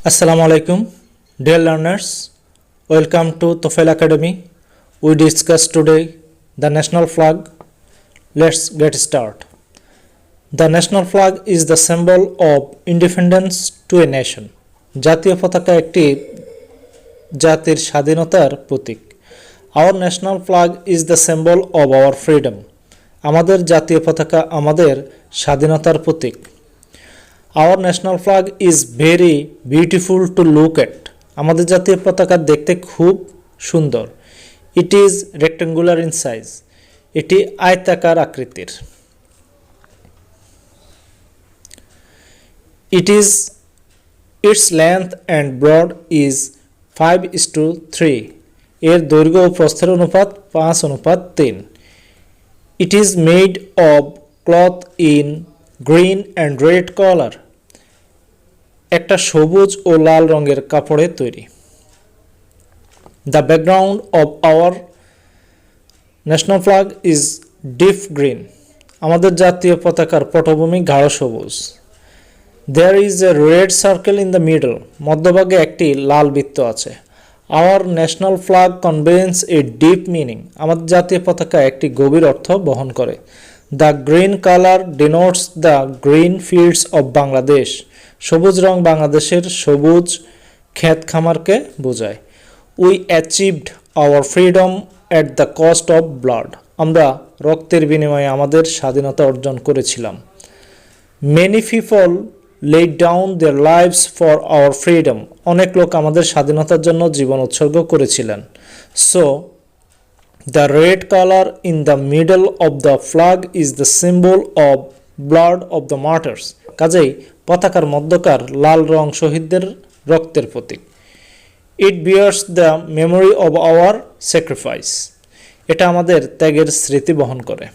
Assalamu alaikum, dear learners. Welcome to Tofail Academy. We discuss today the national flag. Let's get started. The national flag is the symbol of independence to a nation. জাতীয় পতাকা একটি জাতির স্বাধীনতার প্রতীক। Our national flag is the symbol of our freedom. আমাদের জাতীয় পতাকা আমাদের স্বাধীনতার প্রতীক। Our national flag is very beautiful to look at. আমাদের জাতীয় পতাকা দেখতে খুব সুন্দর। It is rectangular in size. এটি আয়তাকার আকৃতির। Its length and broad is 5:3. এর দৈর্ঘ্য ও প্রস্থের অনুপাত 5:3. It is made of cloth in green and red color. একটা সবুজ ও লাল রঙের কাপড়ে তৈরি। The background of our national flag is deep green. আমাদের জাতীয় পতাকার পটভূমি গাঢ় সবুজ। There is a red circle in the middle. মধ্যভাগে একটি লাল বৃত্ত আছে। Our national flag conveys a deep meaning. আমাদের জাতীয় পতাকা একটি গভীর অর্থ বহন করে। The green color denotes the green fields of Bangladesh. সবুজ রং বাংলাদেশের সবুজ ক্ষেত খামারকে বোঝায়। We achieved our freedom at the cost of blood. আমরা রক্তের বিনিময়ে আমাদের স্বাধীনতা অর্জন করেছিলাম। Many people laid down their lives for our freedom. অনেক লোক আমাদের স্বাধীনতার জন্য জীবন উৎসর্গ করেছিলেন। So the red color in the middle of the flag is the symbol of blood of the martyrs. কাজেই পতাকার মধ্যকার লাল রং শহীদদের রক্তের প্রতীক। It bears the memory of our sacrifice. এটা আমাদের ত্যাগের স্মৃতি বহন করে।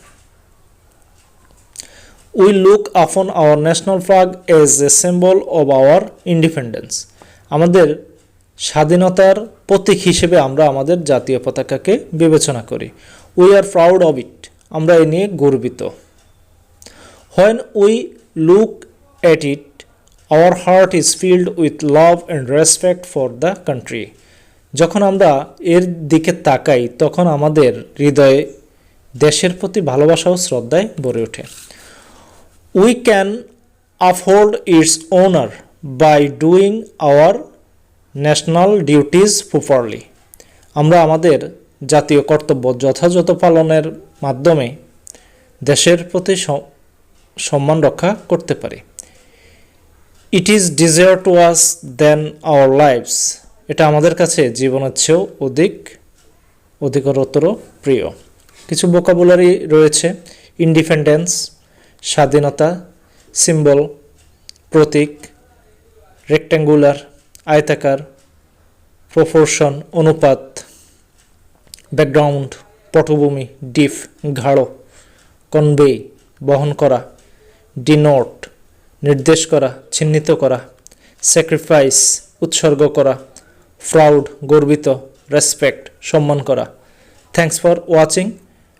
We look upon our national flag as a symbol of our independence. আমাদের স্বাধীনতার প্রতীক হিসেবে আমরা আমাদের জাতীয় পতাকাকে বিবেচনা করি। We are proud of it. আমরা এ নিয়ে গর্বিত। When we look at it, our heart is filled with love and respect for the country. যখন আমরা এর দিকে তাকাই তখন আমাদের হৃদয়ে দেশের প্রতি ভালোবাসা ও শ্রদ্ধায় ভরে ওঠে। We can uphold its honor by doing our national duties properly. আমরা আমাদের জাতীয় কর্তব্য যথাযথ পালনের মাধ্যমে দেশের প্রতি সম্মান রক্ষা করতে পারি। It is dearer to us than our lives. এটা আমাদের কাছে জীবনের চেয়েও অধিকতর প্রিয়। কিছু ভোকাবুলারি রয়েছে। ইন্ডিপেন্ডেন্স স্বাধীনতা, সিম্বল প্রতীক, রেক্ট্যাঙ্গুলার আয়তাকার, প্রপোর্শন অনুপাত, ব্যাকগ্রাউন্ড পটভূমি, ডিপ গাঢ়, কনভে বহন করা, ডিনোট নির্দেশ করা, চিহ্নিত করা, স্যাক্রিফাইস উৎসর্গ করা, প্রাউড গর্বিত, রেসপেক্ট সম্মান করা। Thanks for watching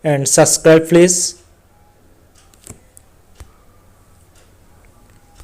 and subscribe please.